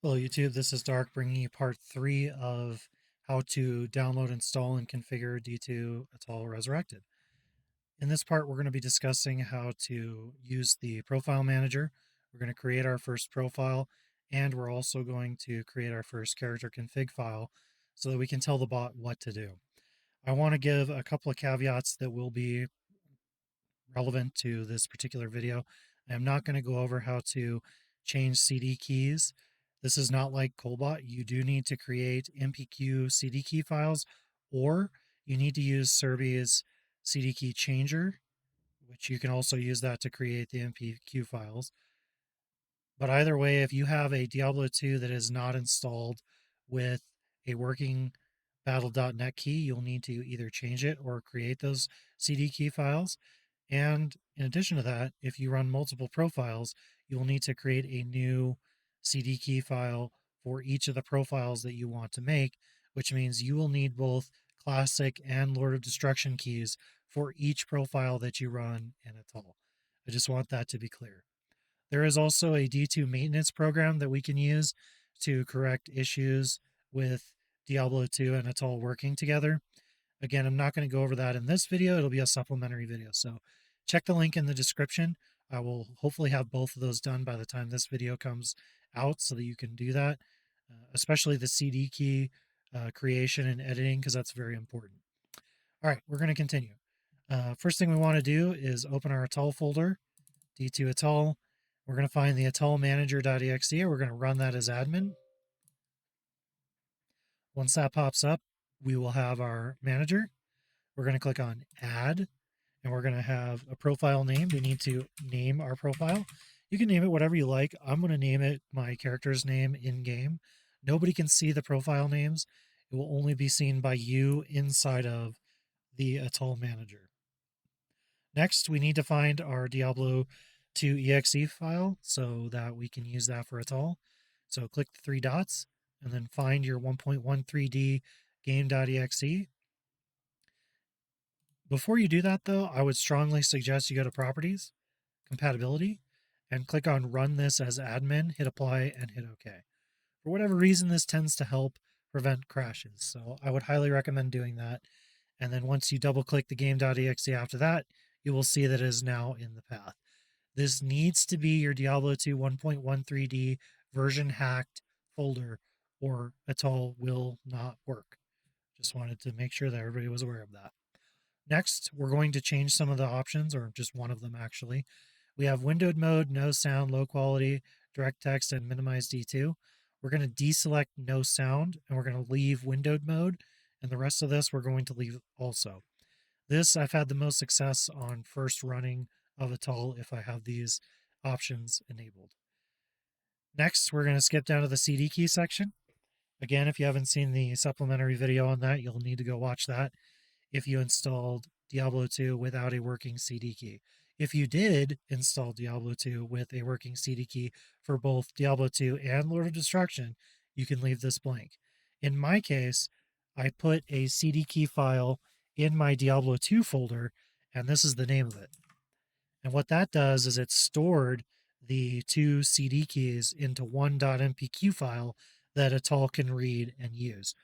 Hello YouTube, this is Dark bringing you part 3 of how to download, install, and configure D2Etal Resurrected. In this part, we're going to be discussing how to use the profile manager. We're going to create our first profile, and we're also going to create our first character config file so that we can tell the bot what to do. I want to give a couple of caveats that will be relevant to this particular video. I'm not going to go over how to change CD keys. This is not like Colbot. You do need to create MPQ CD key files, or you need to use Serbia's CD key changer, which you can also use that to create the MPQ files. But either way, if you have a Diablo 2 that is not installed with a working battle.net key, you'll need to either change it or create those CD key files. And in addition to that, if you run multiple profiles, you will need to create a new CD key file for each of the profiles that you want to make, which means you will need both Classic and Lord of Destruction keys for each profile that you run in Etal. I just want that to be clear. There is also a D2 maintenance program that we can use to correct issues with Diablo 2 and Etal working together. Again, I'm not going to go over that in this video. It'll be a supplementary video. So check the link in the description. I will hopefully have both of those done by the time this video comes out so that you can do that, especially the CD key creation and editing, because that's very important. All right, we're going to continue. First thing we want to do is open our Etal folder, D2Etal. We're going to find the Etal manager.exe. We're going to run that as admin. Once that pops up, we will have our manager. We're going to click on add, and we're going to have a profile name. We need to name our profile. You can name it whatever you like. I'm going to name it my character's name in game. Nobody can see the profile names. It will only be seen by you inside of the Etal manager. Next, we need to find our Diablo 2 exe file so that we can use that for Etal. So click the three dots and then find your 1.13D game.exe. Before you do that, though, I would strongly suggest you go to Properties, Compatibility, and click on Run this as admin, hit Apply, and hit OK. For whatever reason, this tends to help prevent crashes, so I would highly recommend doing that. And then once you double-click the game.exe after that, you will see that it is now in the path. This needs to be your Diablo 2 1.13D version hacked folder, or Etal will not work. Just wanted to make sure that everybody was aware of that. Next, we're going to change some of the options, or just one of them actually. We have windowed mode, no sound, low quality, direct text, and minimize D2. We're going to deselect no sound, and we're going to leave windowed mode, and the rest of this we're going to leave also. This I've had the most success on first running of Etal if I have these options enabled. Next, we're going to skip down to the CD key section. Again, if you haven't seen the supplementary video on that, you'll need to go watch that if you installed Diablo 2 without a working CD key. If you did install Diablo 2 with a working CD key for both Diablo 2 and Lord of Destruction, you can leave this blank. In my case, I put a CD key file in my Diablo 2 folder, and this is the name of it. And what that does is it stored the two CD keys into one .mpq file that Etal can read and use.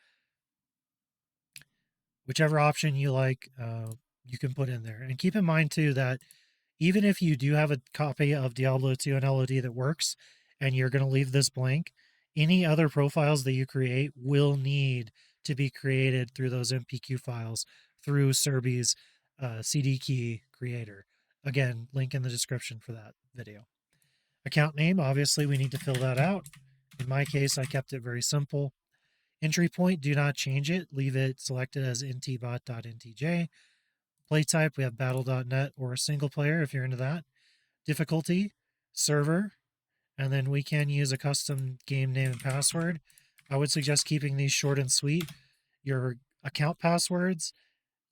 Whichever option you like, you can put in there. And keep in mind, too, that even if you do have a copy of Diablo 2 and LOD that works, and you're going to leave this blank, any other profiles that you create will need to be created through those MPQ files through Serbi's CD key creator. Again, link in the description for that video. Account name, obviously, we need to fill that out. In my case, I kept it very simple. Entry point, do not change it. Leave it selected as ntbot.ntj. Play type, we have battle.net or a single player if you're into that. Difficulty, server, and then we can use a custom game name and password. I would suggest keeping these short and sweet. Your account passwords,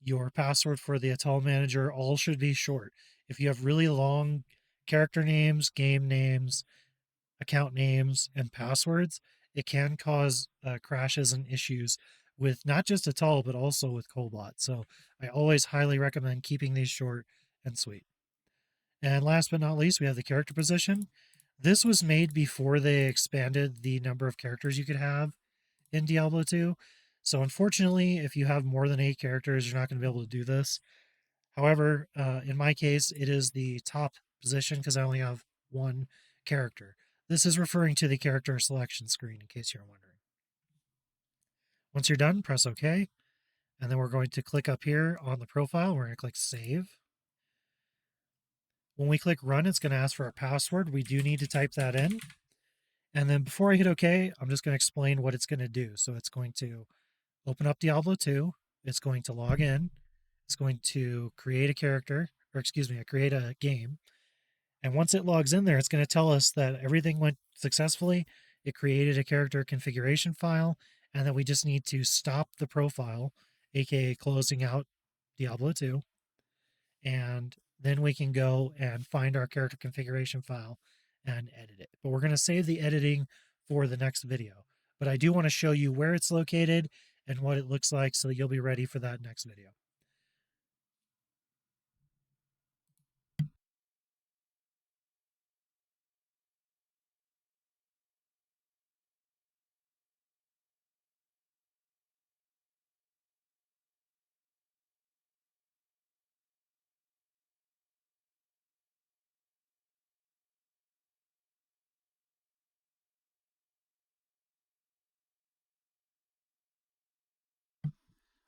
your password for the Etal manager, all should be short. If you have really long character names, game names, account names, and passwords, it can cause crashes and issues with not just Etal, but also with Colbot. So I always highly recommend keeping these short and sweet. And last but not least, we have the character position. This was made before they expanded the number of characters you could have in Diablo 2. So unfortunately, if you have more than 8 characters, you're not going to be able to do this. However, in my case, it is the top position because I only have one character. This is referring to the character selection screen, in case you're wondering. Once you're done, press OK. And then we're going to click up here on the profile. We're going to click Save. When we click Run, it's going to ask for our password. We do need to type that in. And then before I hit OK, I'm just going to explain what it's going to do. So it's going to open up Diablo 2. It's going to log in. It's going to create a character, or excuse me, create a game. And once it logs in there, it's going to tell us that everything went successfully. It created a character configuration file, and that we just need to stop the profile, aka closing out Diablo 2. And then we can go and find our character configuration file and edit it. But we're going to save the editing for the next video. But I do want to show you where it's located and what it looks like so you'll be ready for that next video.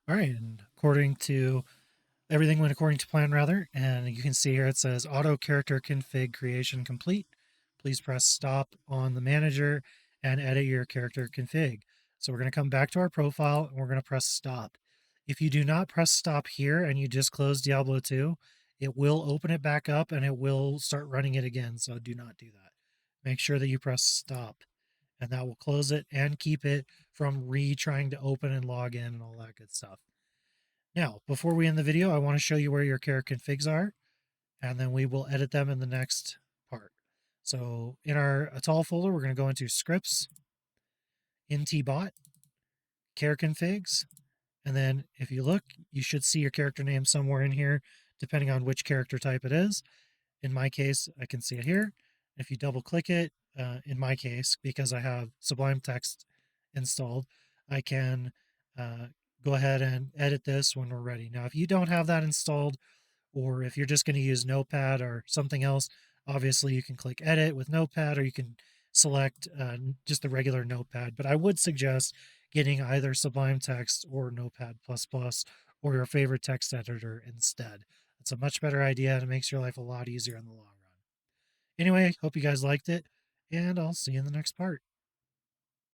All right, and everything went according to plan, rather, and you can see here it says auto character config creation complete. Please press stop on the manager and edit your character config. So we're going to come back to our profile and we're going to press stop. If you do not press stop here and you just close Diablo 2, it will open it back up and it will start running it again. So do not do that. Make sure that you press stop, and that will close it and keep it from trying to open and log in and all that good stuff. Now, before we end the video, I want to show you where your character configs are, and then we will edit them in the next part. So in our Etal folder, we're going to go into scripts, ntbot, care configs, and then if you look, you should see your character name somewhere in here, depending on which character type it is. In my case, I can see it here. If you double click it, in my case, because I have Sublime Text installed, I can uh, go ahead and edit this when we're ready. Now, if you don't have that installed, or if you're just going to use Notepad or something else, obviously you can click edit with Notepad, or you can select just the regular Notepad. But I would suggest getting either Sublime Text or Notepad++ or your favorite text editor instead. It's a much better idea and it makes your life a lot easier in the long run. Anyway, hope you guys liked it, and I'll see you in the next part.